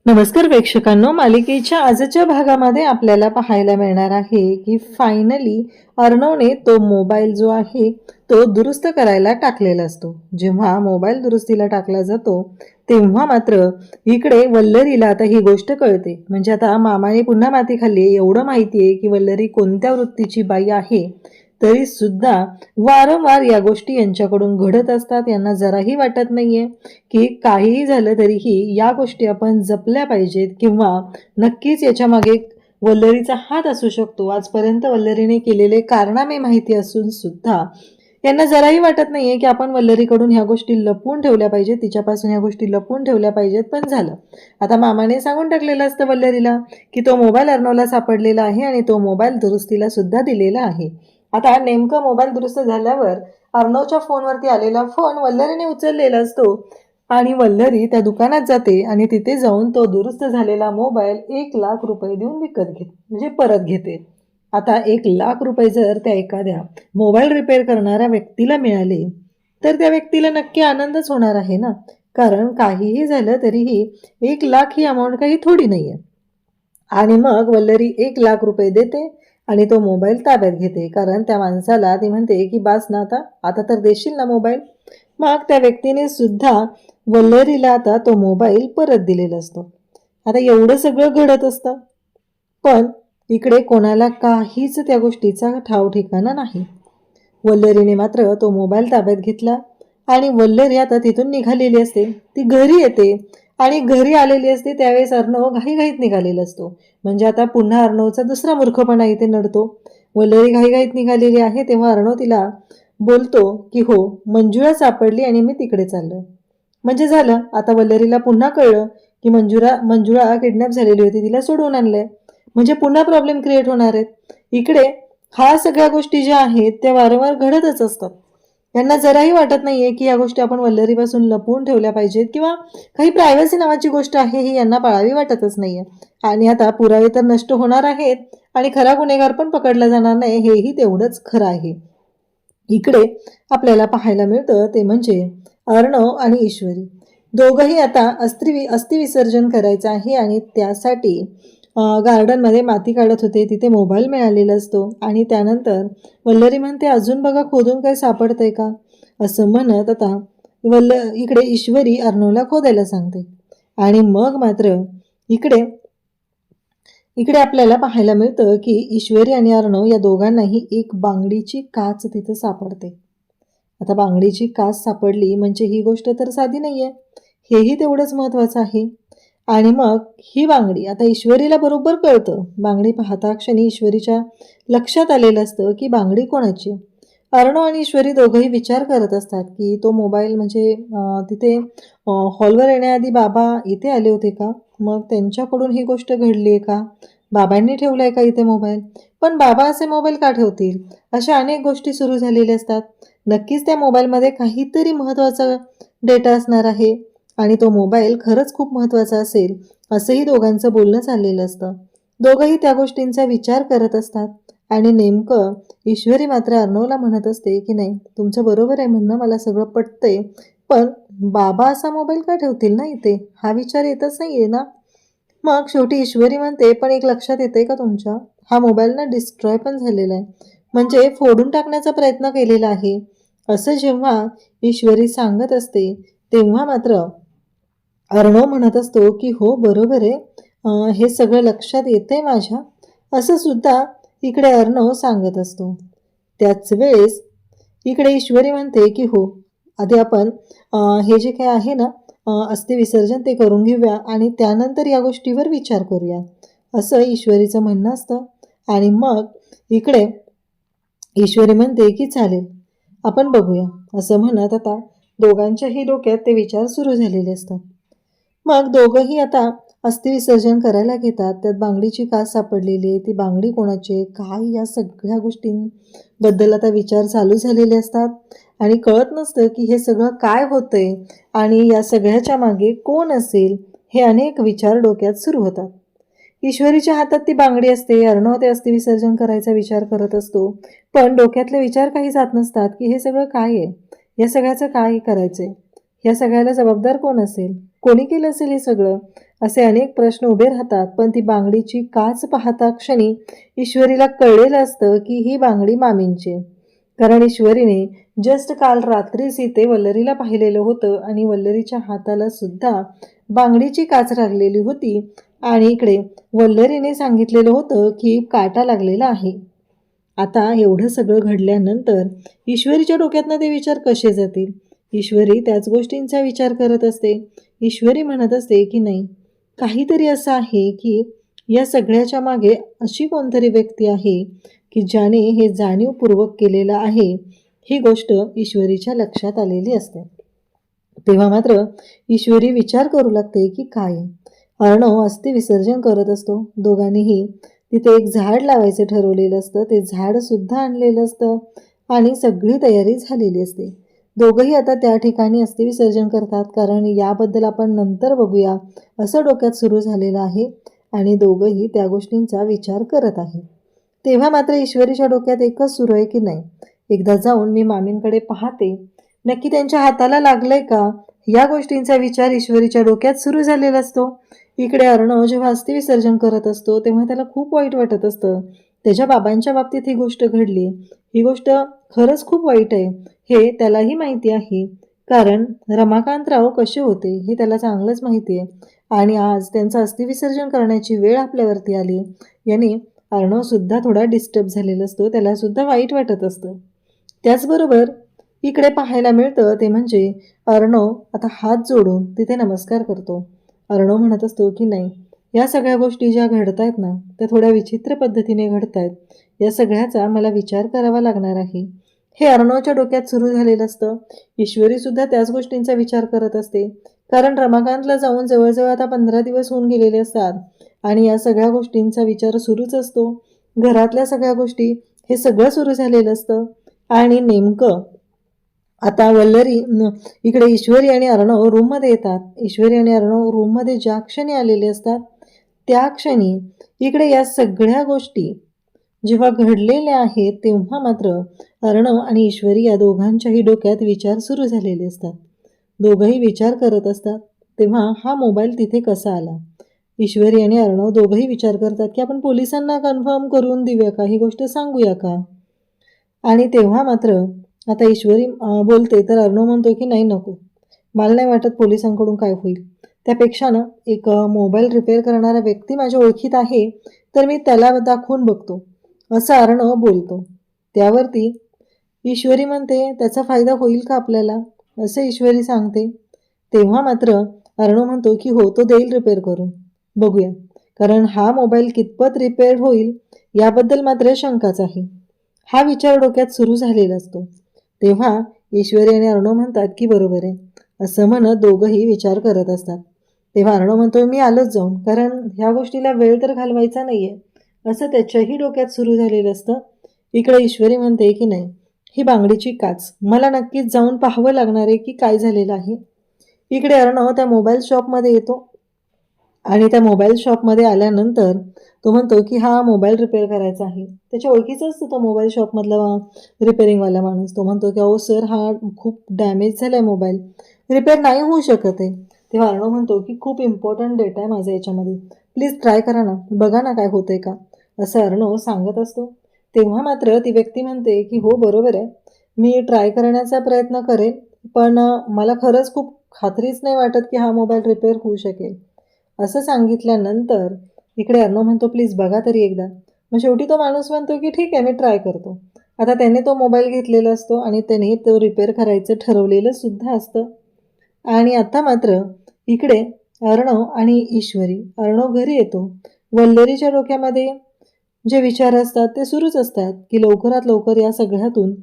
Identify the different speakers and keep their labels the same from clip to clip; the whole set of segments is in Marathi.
Speaker 1: नमस्कार प्रेक्षकांनो, मालिकेच्या आजच्या भागामध्ये आपल्याला पाहायला मिळणार आहे की फायनली अर्णवने तो मोबाईल जो आहे तो दुरुस्त करायला टाकलेला असतो. जेव्हा मोबाईल दुरुस्तीला टाकला जातो तेव्हा मात्र इकडे वल्लरीला आता ही गोष्ट कळते. म्हणजे आता मामाने पुन्हा माती खाल्ली एवढं माहिती आहे की वल्लरी कोणत्या वृत्तीची बाई आहे, तरी सुद्धा वारंवार या गोष्टी यांच्याकडून घडत असतात. यांना जराही वाटत नाहीये की काहीही झालं तरीही या गोष्टी आपण जपल्या पाहिजेत किंवा नक्कीच याच्या मागे वल्लरीचा हात असू शकतो. आजपर्यंत वल्लरीने केलेले कारनामे माहिती असून सुद्धा यांना जराही वाटत नाहीये की आपण वल्लरीकडून ह्या गोष्टी लपवून ठेवल्या पाहिजेत, तिच्यापासून ह्या गोष्टी लपवून ठेवल्या पाहिजेत. पण झालं आता, मामाने सांगून टाकलेलं असतं वल्लरीला की तो मोबाईल अर्णवला सापडलेला आहे आणि तो मोबाईल दुरुस्तीला सुद्धा दिलेला आहे. आता नेमकं मोबाईल दुरुस्त झाल्यावर अर्णवच्या फोनवरती आलेला फोन वल्लरीने उचललेला असतो आणि वल्लरी त्या दुकानात जाते आणि तिथे जाऊन तो दुरुस्त झालेला मोबाईल 1,00,000 रुपये देऊन विकत घेते, म्हणजे परत घेते. आता 1,00,000 रुपये जर त्या एखाद्या मोबाईल रिपेअर करणाऱ्या व्यक्तीला मिळाले तर त्या व्यक्तीला नक्की आनंदच होणार आहे ना, कारण काहीही झालं तरीही 1,00,000 ही अमाऊंट काही थोडी नाही आहे. आणि मग वल्लरी 1,00,000 रुपये देते आणि तो मोबाईल ताब्यात घेते, कारण त्या माणसाला ती म्हणते की बास ना, आता आता तर देशील ना मोबाईल. मग त्या व्यक्तीने सुद्धा वल्लरीला आता तो मोबाईल परत दिलेला असतो. आता एवढं सगळं घडत असतं, पण इकडे कोणाला काहीच त्या गोष्टीचा ठाव ठिकाणा नाही. वल्लरीने मात्र तो मोबाईल ताब्यात घेतला आणि वल्लरी आता तिथून निघालेली असते. ती घरी येते आणि घरी आलेली असते त्यावेळेस अर्णव घाईघाईत निघालेला असतो. म्हणजे आता पुन्हा अर्णवचा दुसरा मूर्खपणा इथे नडतो. वल्लरी घाईघाईत निघालेली आहे तेव्हा अर्णव तिला बोलतो की हो, मंजुळा सापडली आणि मी तिकडे चाललोय. म्हणजे झालं, आता वल्लरीला पुन्हा कळलं की मंजुळा किडनॅप झालेली होती, तिला सोडवून आणलंय. म्हणजे पुन्हा प्रॉब्लेम क्रिएट होणार आहेत. इकडे हा सगळ्या गोष्टी ज्या आहेत त्या वारंवार घडतच असतात. यांना जराही वाटत नाहीये की या गोष्टी आपण वल्लरीपासून लपवून ठेवल्या पाहिजेत किंवा काही प्रायव्हसी नावाची गोष्ट आहे ही यांना पाळावी वाटतच नाहीये. आणि आता पुरावे तर नष्ट होणार आहेत आणि खरा गुन्हेगार पण पकडला जाणार नाही, हेही तेवढंच खरं आहे. इकडे आपल्याला पाहायला मिळतं ते म्हणजे अर्णव आणि ईश्वरी दोघंही आता अस्थि विसर्जन करायचं आहे आणि त्यासाठी गार्डनमध्ये माती काढत होते. तिथे मोबाईल मिळालेला असतो आणि त्यानंतर वल्लरी म्हणते अजून बघा खोदून काय सापडतंय का, असं म्हणत आता इकडे ईश्वरी अर्णवला खोदायला सांगते. आणि मग मात्र इकडे इकडे आपल्याला पाहायला मिळतं की ईश्वरी आणि अर्णव या दोघांनाही एक बांगडीची काच तिथं सापडते. आता बांगडीची काच सापडली म्हणजे ही गोष्ट तर साधी नाहीये, हेही तेवढंच महत्वाचं आहे. आणि मग ही बांगडी आता ईश्वरीला बरोबर कळतं. बांगडी पाहता क्षणी ईश्वरीच्या लक्षात आलेलं असतं की बांगडी कोणाची. अर्णव आणि ईश्वरी दोघंही विचार करत असतात की तो मोबाईल म्हणजे तिथे हॉलवर येण्याआधी बाबा इथे आले होते का, मग त्यांच्याकडून ही गोष्ट घडली आहे का, बाबांनी ठेवलाय का इथे मोबाईल, पण बाबा असे मोबाईल का ठेवतील, अशा अनेक गोष्टी सुरू झालेल्या असतात. नक्कीच त्या मोबाईलमध्ये काहीतरी महत्त्वाचा डेटा असणार आहे आणि तो मोबाईल खरंच खूप महत्त्वाचा असेल असंही दोघांचं बोलणं चाललेलं असतं. दोघंही त्या गोष्टींचा विचार करत असतात आणि नेमकं ईश्वरी मात्र अर्णवला म्हणत असते की नाही, तुमचं बरोबर आहे म्हणणं, मला सगळं पटतंय, पण बाबा असा मोबाईल का ठेवतील ना इथे, हा विचार येतच नाही आहे ना. मग शेवटी ईश्वरी म्हणते पण एक लक्षात येते का तुमच्या, हा मोबाईल ना डिस्ट्रॉय पण झालेला आहे, म्हणजे फोडून टाकण्याचा प्रयत्न केलेला आहे. असं जेव्हा ईश्वरी सांगत असते तेव्हा मात्र अर्णव म्हणत असतो की हो बरोबर आहे, हे सगळं लक्षात येतंय माझ्या, असं सुद्धा इकडे अर्णव सांगत असतो. त्याच वेळेस इकडे ईश्वरी म्हणते की हो, आधी आपण हे जे काय आहे ना अस्थि विसर्जन ते करून घेऊया आणि त्यानंतर या गोष्टीवर विचार करूया, असं ईश्वरीचं म्हणणं असतं. आणि मग इकडे ईश्वरी म्हणते की चालेल, आपण बघूया, असं म्हणत आता दोघांच्याही डोक्यात ते विचार सुरू झालेले असतात. मग दोघंही आता अस्थि विसर्जन करायला घेतात. त्यात बांगडीची काच सापडलेली आहे, ती बांगडी कोणाची काय, या सगळ्या गोष्टींबद्दल आता विचार चालू झालेले असतात आणि कळत नसतं की हे सगळं काय होतंय आणि या सगळ्याच्या मागे कोण असेल, हे अनेक विचार डोक्यात सुरू होतात. ईश्वरीच्या हातात ती बांगडी असते. अर्णव ते अस्थि विसर्जन करायचा विचार करत असतो, पण डोक्यातले विचार काही जात नसतात की हे सगळं काय आहे, या सगळ्याचं काय करायचंय, या सगळ्याला जबाबदार कोण असेल, कोणी केलं असेल हे सगळं, असे अनेक प्रश्न उभे राहतात. पण ती बांगडीची काच पाहता क्षणी ईश्वरीला कळलेलं असतं की ही बांगडी मामींची. कारण ईश्वरीने जस्ट काल रात्रीच इथे वल्लरीला पाहिलेलं होतं आणि वल्लरीच्या हाताला सुद्धा बांगडीची काच लागलेली होती आणि इकडे वल्लरीने सांगितलेलं होतं की काटा लागलेला आहे. आता एवढं सगळं घडल्यानंतर ईश्वरीच्या डोक्यातनं ते विचार कसे जातील? ईश्वरी त्याच गोष्टींचा विचार करत असते. ईश्वरी म्हणत असते की नाही, काहीतरी असं आहे की या सगळ्याच्या मागे अशी कोणतरी व्यक्ती आहे की ज्याने हे जाणीवपूर्वक केलेलं आहे. ही गोष्ट ईश्वरीच्या लक्षात आलेली असते. तेव्हा मात्र ईश्वरी विचार करू लागते की काय. अर्णव अस्थि विसर्जन करत असतो. दोघांनीही तिथे एक झाड लावायचं ठरवलेलं असतं. ते झाड सुद्धा आणलेलं असतं आणि सगळी तयारी झालेली असते. दोघंही आता त्या ठिकाणी अस्थि विसर्जन करतात. कारण याबद्दल आपण नंतर बघूया असं डोक्यात सुरू झालेलं आहे आणि दोघंही त्या गोष्टींचा विचार करत आहे. तेव्हा मात्र ईश्वरीच्या डोक्यात एकच सुरू आहे की नाही, एकदा जाऊन मी मामींकडे पाहते, नक्की त्यांच्या हाताला लागलंय का, या गोष्टींचा विचार ईश्वरीच्या डोक्यात सुरू झालेला असतो. इकडे अर्णव जेव्हा अस्थि विसर्जन करत असतो तेव्हा त्याला खूप वाईट वाटत असतं. त्याच्या बाबांच्या बाबतीत ही गोष्ट घडली. ही गोष्ट खरंच खूप वाईट आहे हे त्यालाही माहिती आहे. कारण रमाकांतराव कसे होते हे त्याला चांगलंच माहिती आहे आणि आज त्यांचं अस्थि विसर्जन करण्याची वेळ आपल्यावरती आली. याने अर्णवसुद्धा थोडा डिस्टर्ब झालेला असतो. त्यालासुद्धा वाईट वाटत असतं. त्याचबरोबर इकडे पाहायला मिळतं ते म्हणजे अर्णव आता हात जोडून तिथे नमस्कार करतो. अर्णव म्हणत असतो की नाही, या सगळ्या गोष्टी ज्या घडत आहेत ना त्या थोड्या विचित्र पद्धतीने घडत आहेत. या सगळ्याचा मला विचार करावा लागणार आहे. हे अर्णवच्या डोक्यात सुरू झालेलं असतं. ईश्वरीसुद्धा त्याच गोष्टींचा विचार करत असते. कारण रमाकांतला जाऊन जवळजवळ आता 15 दिवस होऊन गेलेले असतात आणि या सगळ्या गोष्टींचा विचार सुरूच असतो. घरातल्या सगळ्या गोष्टी हे सगळं सुरू झालेलं असतं आणि नेमकं आता वल्लरी इकडे ईश्वरी आणि अर्णव रूममध्ये येतात. ईश्वरी आणि अर्णव रूममध्ये ज्या क्षणी आलेले असतात त्या क्षणी इकडे या सगळ्या गोष्टी जेव्हा घडलेल्या आहेत तेव्हा मात्र अर्णव आणि ईश्वरी या दोघांच्याही डोक्यात विचार सुरू झालेले असतात. दोघंही विचार करत असतात. तेव्हा हा मोबाईल तिथे कसा आला? ईश्वरी आणि अर्णव दोघंही विचार करतात की आपण पोलिसांना कन्फर्म करून देऊया का, ही गोष्ट सांगूया का. आणि तेव्हा मात्र आता ईश्वरी बोलते तर अर्णव म्हणतो की नाही, नको, मला नाही वाटत पोलिसांकडून काय होईल. त्यापेक्षा ना एक मोबाईल रिपेअर करणारा व्यक्ती माझ्या ओळखीत आहे, तर मी त्याला दाखवून बघतो, असं अर्णव बोलतो. त्यावरती ईश्वरी म्हणते त्याचा फायदा होईल का आपल्याला, असं ईश्वरी सांगते. तेव्हा मात्र अर्णव म्हणतो की हो, तो देईल रिपेअर करून, बघूया. कारण हा मोबाईल कितपत रिपेअर होईल याबद्दल मात्र शंकाच आहे. हा विचार डोक्यात सुरू झालेला असतो. तेव्हा ईश्वरी आणि अर्णव म्हणतात की बरोबर आहे, असं म्हणत दोघंही विचार करत असतात. तेव्हा अर्णव म्हणतो मी आलोच जाऊन, कारण ह्या गोष्टीला वेळ तर घालवायचा नाही आहे, असं त्याच्याही डोक्यात सुरू झालेलं असतं. इकडे ईश्वरी म्हणते की नाही, ही बांगडीची काच मला नक्कीच जाऊन पाहावं लागणार आहे की काय झालेलं आहे. इकडे अर्णव त्या मोबाईल शॉपमध्ये येतो आणि त्या मोबाईल शॉपमध्ये आल्यानंतर तो म्हणतो की हा मोबाईल रिपेअर करायचा आहे. त्याच्या ओळखीचा असतो तो मोबाईल शॉपमधला रिपेअरिंगवाला माणूस. तो म्हणतो की अहो सर, हा खूप डॅमेज झाला आहे, मोबाईल रिपेअर नाही होऊ शकत आहे. तेव्हा अर्णव म्हणतो की खूप इम्पॉर्टंट डेटा आहे माझा याच्यामध्ये, प्लीज ट्राय करा ना, बघा ना काय होतंय का, असं अर्णव सांगत असतो. तेव्हा मात्र ती व्यक्ती म्हणते की हो बरोबर आहे, मी ट्राय करण्याचा प्रयत्न करेन, पण मला खरंच खूप खात्रीच नाही वाटत की हा मोबाईल रिपेअर होऊ शकेल, असं सांगितल्यानंतर इकडे अर्णव म्हणतो प्लीज बघा तरी एकदा. मग शेवटी तो माणूस म्हणतो की ठीक आहे, मी ट्राय करतो. आता त्याने तो मोबाईल घेतलेला असतो आणि त्याने तो रिपेअर करायचं ठरवलेलं सुद्धा असतं. आणि आता मात्र इकडे अर्णव आणि ईश्वरी, अर्णव घरी येतो. वल्लरीच्या डोक्यामध्ये जे विचार असतात ते सुरूच असतात की लवकरात लवकर या सगळ्यातून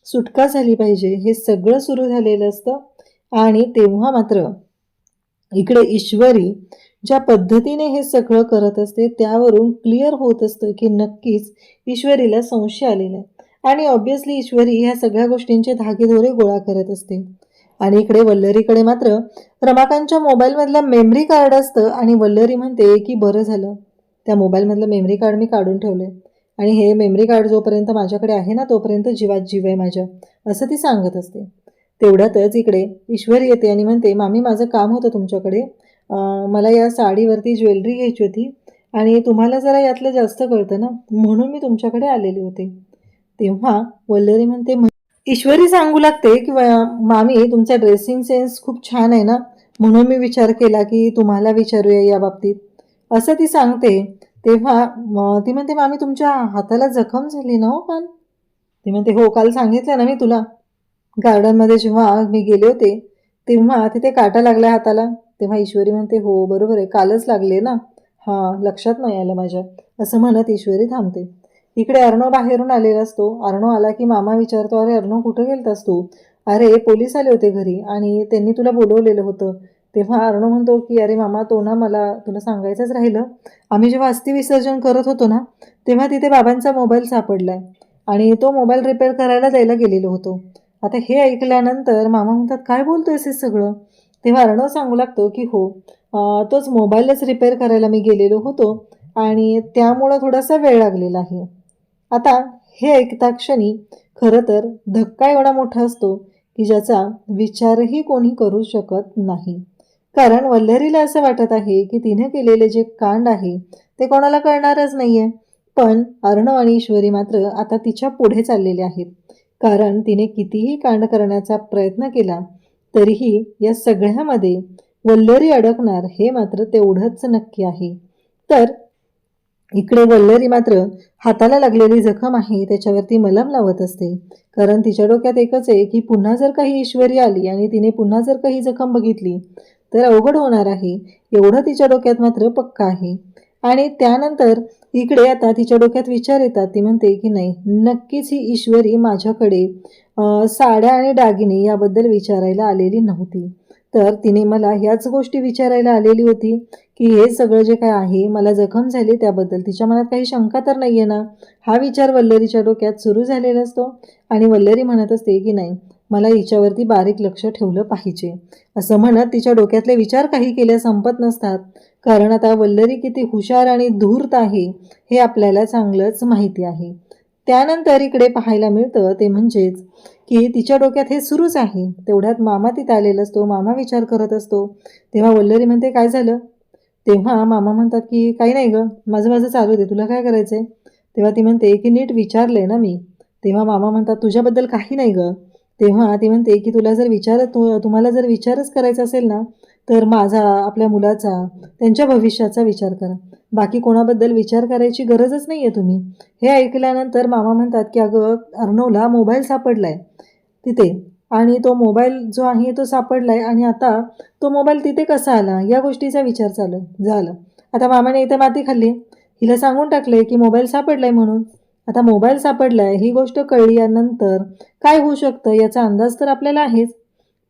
Speaker 1: सुटका झाली पाहिजे, हे सगळं सुरू झालेलं असतं. आणि तेव्हा मात्र इकडे ईश्वरी ज्या पद्धतीने हे सगळं करत असते त्यावरून क्लिअर होत असतं की नक्कीच ईश्वरीला संशय आलेला आहे आणि ऑब्व्हियसली ईश्वरी ह्या सगळ्या गोष्टींचे धागेदोरे गोळा करत असते. आणि इकडे वल्लरीकडे मात्र रमाकांतच्या मोबाईलमधलं मेमरी कार्ड असतं आणि वल्लरी म्हणते की बरं झालं, त्या मोबाईलमधलं मेमरी कार्ड मी काढून ठेवलं आणि हे मेमरी कार्ड जोपर्यंत माझ्याकडे आहे ना तोपर्यंत जीवात जीव आहे माझ्या, असं ती सांगत असते. तेवढ्यातच इकडे ईश्वरी येते आणि म्हणते मामी, माझं काम होतं तुमच्याकडे, मला या साडीवरती ज्वेलरी घ्यायची होती आणि तुम्हाला जरा यातलं जास्त कळतं ना, म्हणून मी तुमच्याकडे आलेले होते. तेव्हा वल्लरी म्हणते, ईश्वरी सांगू लागते की मामी तुमचा ड्रेसिंग सेन्स खूप छान आहे ना, म्हणून मी विचार केला की तुम्हाला विचारूया या बाबतीत, असं ती सांगते. तेव्हा ती म्हणते, मामी तुमच्या हाताला जखम झाली ना हो काल? ती म्हणते, हो काल सांगितलं ना मी तुला, गार्डनमध्ये जेव्हा मी गेले होते तेव्हा तिथे काटा लागला हाताला. तेव्हा ईश्वरी म्हणते, हो बरोबर आहे, कालच लागले ना, हां लक्षात नाही आलं माझ्या, असं म्हणत ईश्वरी थांबते. इकडे अर्णव बाहेरून आलेला असतो. अर्णव आला की मामा विचारतो, अरे अर्णव कुठं गेलतास तू? अरे पोलीस आले होते घरी आणि त्यांनी तुला बोलवलेलं होतं. तेव्हा अर्णव म्हणतो की अरे मामा तो ना मला तुला सांगायचंच राहिलं, आम्ही जेव्हा अस्थि विसर्जन करत होतो ना तेव्हा तिथे बाबांचा मोबाईल सापडलाय आणि तो मोबाईल रिपेअर करायला द्यायला गेलेलो होतो. आता हे ऐकल्यानंतर मामा म्हणतात, काय बोलतोयस हे सगळं? तेव्हा अर्णव सांगू लागतो की हो, तोच मोबाईलच रिपेअर करायला मी गेलेलो होतो आणि त्यामुळं थोडासा वेळ लागलेला आहे. आता हे ऐकता क्षणी खरं तर धक्का एवढा मोठा असतो की ज्याचा विचारही कोणी करू शकत नाही. कारण वल्लरीला असं वाटत आहे की तिने केलेले जे कांड आहे ते कोणाला कळणारच नाहीये. पण अर्णव आणि ईश्वरी मात्र आता तिच्या पुढे चाललेले आहेत. कारण तिने कितीही कांड करण्याचा प्रयत्न केला तरीही या सगळ्यामध्ये वल्लरी अडकणार हे मात्र तेवढंच नक्की आहे. तर इकडे वल्लरी मात्र हाताला लागलेली जखम आहे त्याच्यावरती मलम लावत असते. कारण तिच्या डोक्यात एकच आहे की पुन्हा जर काही ईश्वरी आली आणि तिने पुन्हा जर काही जखम बघितली तर अवघड होणार आहे, एवढं तिच्या डोक्यात मात्र पक्का आहे. आणि त्यानंतर इकडे आता तिच्या डोक्यात विचार येतात. ती म्हणते की नाही, नक्कीच ही ईश्वरी माझ्याकडे साड्या आणि दागिने याबद्दल विचारायला आलेली नव्हती, तर तिने मला ह्याच गोष्टी विचारायला आलेली होती की हे सगळं जे काय आहे, मला जखम झाली त्याबद्दल तिच्या मनात काही शंका तर नाही आहे ना, हा विचार वल्लरीच्या डोक्यात सुरू झालेला असतो. आणि वल्लरी म्हणत असते की नाही, मला हिच्यावरती बारीक लक्ष ठेवलं पाहिजे, असं म्हणत तिच्या डोक्यातले विचार काही केल्या संपत नसतात. कारण आता वल्लरी किती हुशार आणि धूर्त आहे हे आपल्याला चांगलंच माहिती आहे. त्यानंतर इकडे पाहायला मिळतं ते म्हणजेच की तिच्या डोक्यात हे सुरूच आहे. तेवढ्यात मामा तिथे आलेला असतो. मामा विचार करत असतो. तेव्हा वल्लरी म्हणते, काय झालं? तेव्हा मामा म्हणतात की काही नाही गं, माझं माझं चालू दे, तुला काय करायचं आहे? तेव्हा ती म्हणते की नीट विचारले ना मी. तेव्हा मामा म्हणतात, तुझ्याबद्दल काही नाही गं. तेव्हा ती म्हणते की तुला जर तुम्हाला जर विचारच करायचा असेल ना तर माझा, आपल्या मुलाचा, त्यांच्या भविष्याचा विचार करा, बाकी कोणाबद्दल विचार करायची गरजच नाही आहे तुम्ही. हे ऐकल्यानंतर मामा म्हणतात की अगं अर्णवला मोबाईल सापडला आहे तिथे, आणि तो मोबाईल जो आहे तो सापडला आहे आणि आता तो मोबाईल तिथे कसा आला या गोष्टीचा विचार चालू झालं. आता मामाने इथं माती खाल्ली, हिला सांगून टाकले की मोबाईल सापडलाय म्हणून. आता मोबाईल सापडलाय ही गोष्ट कळल्यानंतर काय होऊ शकतं याचा अंदाज तर आपल्याला आहेच.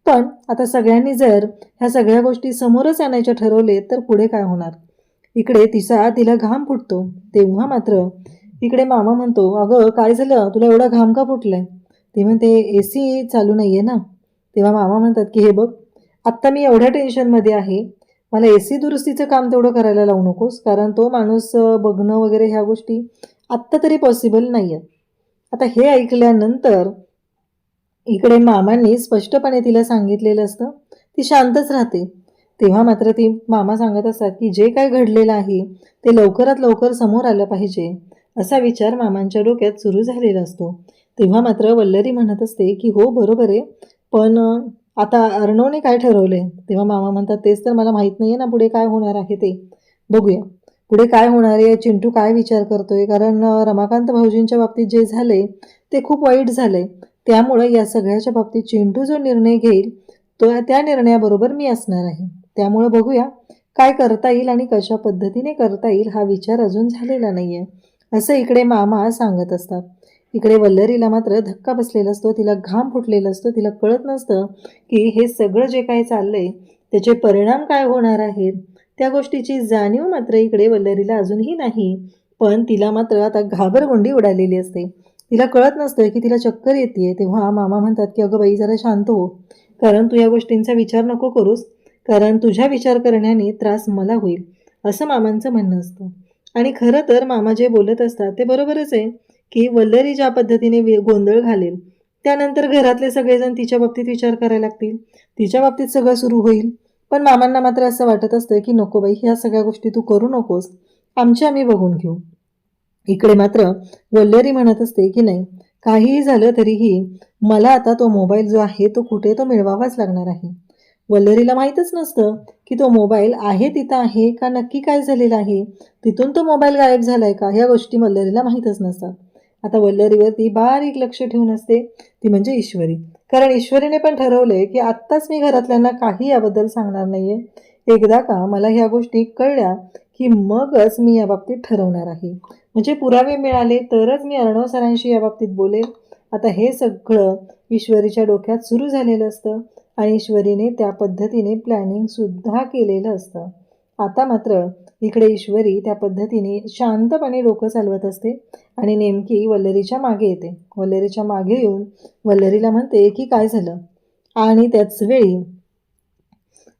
Speaker 1: पण आता सगळ्यांनी जर ह्या सगळ्या गोष्टी समोरच आणायच्या ठरवले तर पुढे काय होणार? इकडे तिला घाम फुटतो. तेव्हा मात्र इकडे मामा म्हणतो, अगं काय झालं, तुला एवढा घाम का फुटलाय? ती म्हणते, AC चालू नाहीये ना. तेव्हा मामा म्हणतात की हे बघ, आत्ता मी एवढ्या टेन्शनमध्ये आहे, मला AC दुरुस्तीचं काम तेवढं करायला लावू नकोस, कारण तो माणूस बघणं वगैरे ह्या गोष्टी आत्ता तरी पॉसिबल नाही आहेत. आता हे ऐकल्यानंतर इकडे मामांनी स्पष्टपणे तिला सांगितलेलं असतं, ती शांतच राहते. तेव्हा मात्र ती मामा सांगत असतात की जे काय घडलेलं आहे ते लवकरात लवकर समोर आलं पाहिजे, असा विचार मामांच्या डोक्यात सुरू झालेला असतो. तेव्हा मात्र वल्लरी म्हणत असते की हो बरोबर आहे, पण आता अर्णवने काय ठरवले? तेव्हा मामा म्हणतात, तेच तर मला माहीत नाही आहे ना पुढे काय होणार आहे ते. बघूया पुढे काय होणार आहे, चिंटू काय विचार करतोय. कारण रमाकांत भाऊजींच्या बाबतीत जे झाले ते खूप वाईट झाले. त्यामुळे या सगळ्याच्या बाबतीत चिंटू जो निर्णय घेईल तो त्या निर्णयाबरोबर मी असणार आहे. त्यामुळे बघूया काय करता येईल आणि कशा पद्धतीने करता येईल, हा विचार अजून झालेला नाही आहे, असं इकडे मामा सांगत असतात. इकडे वल्लरीला मात्र धक्का बसलेला असतो, तिला घाम फुटलेला असतो. तिला कळत नसतं की हे सगळं जे काही चाललंय त्याचे परिणाम काय होणार आहेत. त्या गोष्टीची जाणीव मात्र इकडे वल्लरीला अजूनही नाही. पण तिला मात्र आता घाबरगुंडी उडालेली असते. तिला कळत नसतं की तिला चक्कर येते. तेव्हा मामा म्हणतात की अगं बाई जरा शांत हो, कारण तू या गोष्टींचा विचार नको करूस, कारण तुझ्या विचार करण्याने त्रास मला होईल, असं मामांचं म्हणणं असतं. आणि खरं तर मामा जे बोलत असतात ते बरोबरच आहे की वल्लरी ज्या पद्धतीने गोंधळ घालेल त्यानंतर घरातले सगळेजण तिच्या बाबतीत विचार करायला लागतील, तिच्या बाबतीत सगळं सुरू होईल. पण मामांना मात्र असं वाटत असतं की नको बाई, ह्या सगळ्या गोष्टी तू करू नकोस, आमच्या आम्ही बघून घेऊ. इकडे मात्र वल्लरी म्हणत असते की नाही, काहीही झालं तरीही मला आता तो मोबाईल जो आहे तो कुठे तो मिळवावाच लागणार आहे. वल्लरीला माहीतच नसतं की तो मोबाईल आहे तिथं आहे का नक्की काय झालेलं आहे, तिथून तो मोबाईल गायब झालाय का, ह्या गोष्टी वल्लरीला माहीतच नसतात. आता वल्लरीवरती बारीक लक्ष ठेवून असते ती म्हणजे ईश्वरी. कारण ईश्वरीने पण ठरवलंय की आत्ताच मी घरातल्यांना काही याबद्दल सांगणार नाहीये. एकदा का मला ह्या गोष्टी कळल्या की मगच मी याबाबतीत ठरवणार आहे. म्हणजे पुरावे मिळाले तरच मी अर्णव सरांशी याबाबतीत बोलेल. आता हे सगळं ईश्वरीच्या डोक्यात सुरू झालेलं असतं आणि ईश्वरीने त्या पद्धतीने प्लॅनिंगसुद्धा केलेलं असतं. आता मात्र इकडे ईश्वरी त्या पद्धतीने शांतपणे डोकं चालवत असते आणि नेमकी वल्लरीच्या मागे येते. वल्लरीच्या मागे येऊन वल्लरीला म्हणते की काय झालं, आणि त्याच वेळी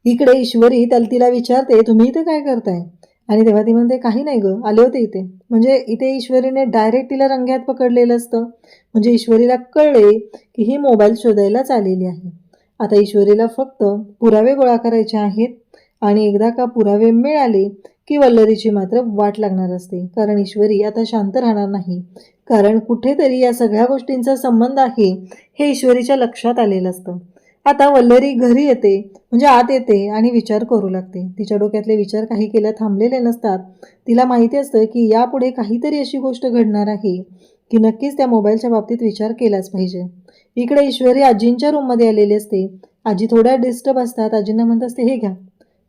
Speaker 1: इकडे ईश्वरी तिला विचारते तुम्ही इथे काय करताय, आणि तेव्हा ती म्हणते काही नाही गं, आले होते इथे. म्हणजे इथे ईश्वरीने डायरेक्ट तिला रंग्यात पकडलेलं असतं. म्हणजे ईश्वरीला कळले की ही मोबाईल शोधायलाच आलेली आहे. आता ईश्वरीला फक्त पुरावे गोळा करायचे आहेत आणि एकदा का पुरावे मिळाले की वल्लरीची मात्र वाट लागणार असते. कारण ईश्वरी आता शांत राहणार नाही. कारण कुठेतरी या सगळ्या गोष्टींचा संबंध आहे हे ईश्वरीच्या लक्षात आलेलं असतं. आता वल्लरी घरी येते, म्हणजे आत येते आणि विचार करू लागते. तिच्या डोक्यातले विचार काही केल्या थांबलेले नसतात. तिला माहिती असतं की यापुढे काहीतरी अशी गोष्ट घडणार आहे की नक्कीच त्या मोबाईलच्या बाबतीत विचार केलाच पाहिजे. इकडे ईश्वरी आजींच्या रूममध्ये आलेली असते. आजी थोड्या डिस्टर्ब असतात. आजींना म्हणत असते हे घ्या,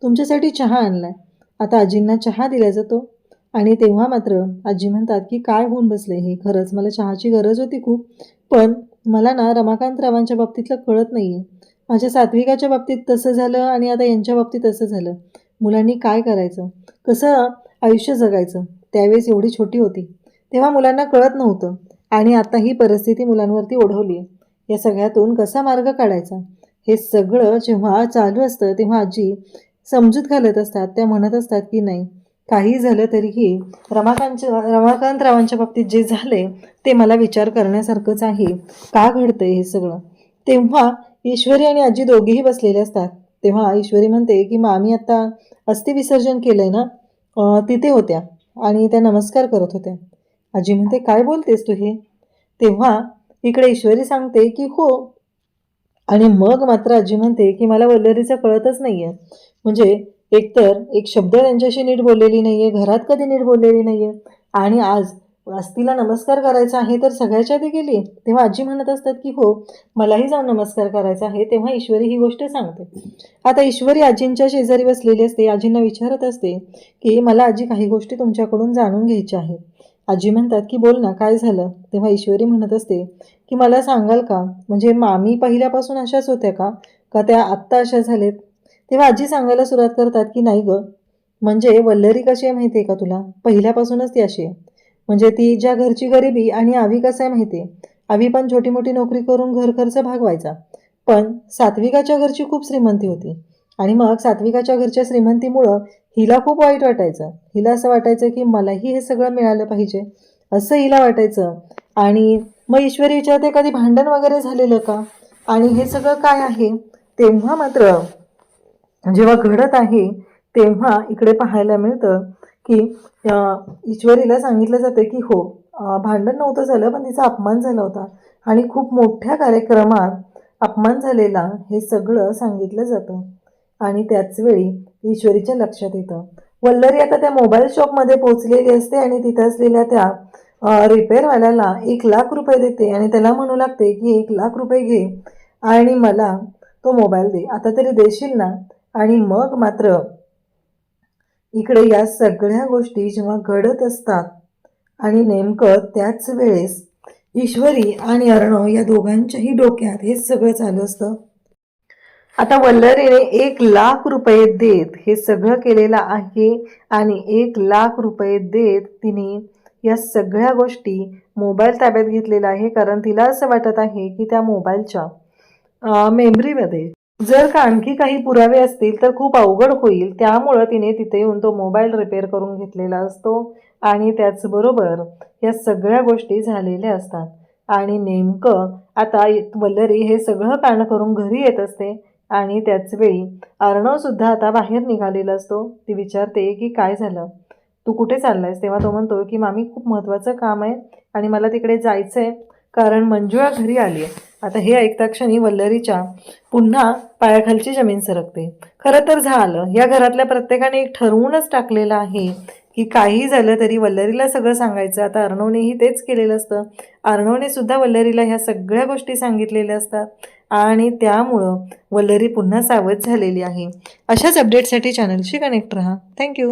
Speaker 1: तुमच्यासाठी चहा आणलाय. आता आजींना चहा दिला जातो आणि तेव्हा मात्र आजी म्हणतात की काय होऊन बसले हे, खरंच मला चहाची गरज होती खूप, पण मला ना रमाकांत रावांच्या बाबतीतलं कळत नाहीये. माझ्या सात्विकाच्या बाबतीत तसं झालं आणि आता यांच्या बाबतीत असं झालं. मुलांनी काय करायचं, कसं आयुष्य जगायचं. त्यावेळेस एवढी छोटी होती तेव्हा मुलांना कळत नव्हतं आणि आता ही परिस्थिती मुलांवरती ओढवली आहे. या सगळ्यातून कसा मार्ग काढायचा हे सगळं जेव्हा चालू असतं तेव्हा आजी समजूत घालत असतात. त्या म्हणत असतात की नाही, काही झालं तरीही रमाकांत रावांच्या बाबतीत जे झाले ते मला विचार करण्यासारखंच आहे. का घडतंय हे सगळं. तेव्हा ईश्वरी आणि आजी दोघेही बसलेले असतात. तेव्हा ईश्वरी म्हणते की मग आम्ही आता अस्थि विसर्जन केलंय ना, तिथे होत्या आणि त्या नमस्कार करत होत्या. आजी म्हणते काय बोलतेस तू हे. तेव्हा इकडे ईश्वरी सांगते की हो. आणि मग मात्र आजी म्हणते की मला वल्लरीचं कळतच नाहीये. म्हणजे एकतर एक शब्द त्यांच्याशी नीट बोललेली नाहीये, घरात कधी नीट बोललेली नाहीये, आणि आज अस्थीला नमस्कार करायचा आहे तर सगळ्याच्या आधी गेली. तेव्हा आजी म्हणत असतात की हो, मलाही जाऊन नमस्कार करायचा आहे. तेव्हा ईश्वरी ही गोष्ट सांगते. आता ईश्वरी आजींच्या शेजारी बसलेली असते. आजींना विचारत असते की मला आजी काही गोष्टी तुमच्याकडून जाणून घ्यायच्या आहेत. आजी म्हणतात की बोल ना, काय झालं. तेव्हा ईश्वरी म्हणत असते की मला सांगाल का, म्हणजे मामी पहिल्यापासून अशाच होत्या का, का त्या आत्ता अशा झालेत. तेव्हा आजी सांगायला सुरुवात करतात की नाही गं, म्हणजे वल्लरी कशी आहे माहिती आहे का तुला, पहिल्यापासूनच ती अशी आहे. म्हणजे ती ज्या घरची गरिबी, आणि आवी कसं आहे माहिती आहे, आवी पण छोटी मोठी नोकरी करून घर खर्च भागवायचा. पण सात्विकाच्या घरची खूप श्रीमंती होती आणि मग सात्विकाच्या घरच्या श्रीमंतीमुळं हिला खूप वाईट वाटायचं. हिला असं वाटायचं की मलाही हे सगळं मिळालं पाहिजे असं हिला वाटायचं. आणि मग ईश्वरी विचारते कधी भांडण वगैरे झालेलं का, आणि हे सगळं काय आहे. तेव्हा मात्र जेव्हा घडत आहे तेव्हा इकडे पाहायला मिळतं की ईश्वरीला सांगितलं जातं की हो, भांडण नव्हतं झालं पण तिचा अपमान झाला होता आणि खूप मोठ्या कार्यक्रमात अपमान झालेला हे सगळं सांगितलं जातं. आणि त्याच वेळी ईश्वरीच्या लक्षात येतं वल्लरी आता त्या मोबाईल शॉपमध्ये पोहोचलेली असते आणि तिथं असलेल्या त्या रिपेअरवाल्याला 1,00,000 रुपये देते आणि त्याला म्हणू लागते की 1,00,000 रुपये घे आणि मला तो मोबाईल दे, आता तरी देशील ना. आणि मग मात्र इकडे या सगळ्या गोष्टी जेव्हा घडत असतात आणि नेमकं त्याच वेळेस ईश्वरी आणि अर्णव या दोघांच्याही डोक्यात हे सगळं चालू असतं. आता वल्लरीने 1,00,000 रुपये देत हे सगळं केलेलं आहे आणि 1,00,000 रुपये देत तिने या सगळ्या गोष्टी मोबाईल ताब्यात घेतलेला आहे. कारण तिला असं वाटत आहे की त्या मोबाईलच्या मेमरीमध्ये जर का आणखी काही पुरावे असतील तर खूप अवघड होईल. त्यामुळं तिने तिथे येऊन तो मोबाईल रिपेअर करून घेतलेला असतो आणि त्याचबरोबर या सगळ्या गोष्टी झालेल्या असतात. आणि नेमकं आता वल्लरी हे सगळं कांड करून घरी येत असते आणि त्याच वेळी अर्णव सुद्धा आता बाहेर निघालेला असतो. ती विचारते की काय झालं, तू कुठे चाललायस? तेव्हा तो म्हणतो की मामी खूप महत्त्वाचं काम आहे आणि मला तिकडे जायचं आहे, कारण मंजुळा घरी आली आहे. आता हे ऐकता क्षणी वल्लरीच्या पुन्हा पायाखालची जमीन सरकते. खरं तर झालं, या घरातल्या प्रत्येकाने एक ठरवूनच टाकलेलं आहे की काही झालं तरी वल्लरीला सगळं सांगायचं. आता अर्णवनेही तेच केलेलं असतं. अर्णवने सुद्धा वल्लरीला ह्या सगळ्या गोष्टी सांगितलेल्या असतात आणि त्यामुळं वल्लरी पुन्हा सावध झालेली आहे. अशाच अपडेटसाठी चॅनलशी कनेक्ट राहा. थँक्यू.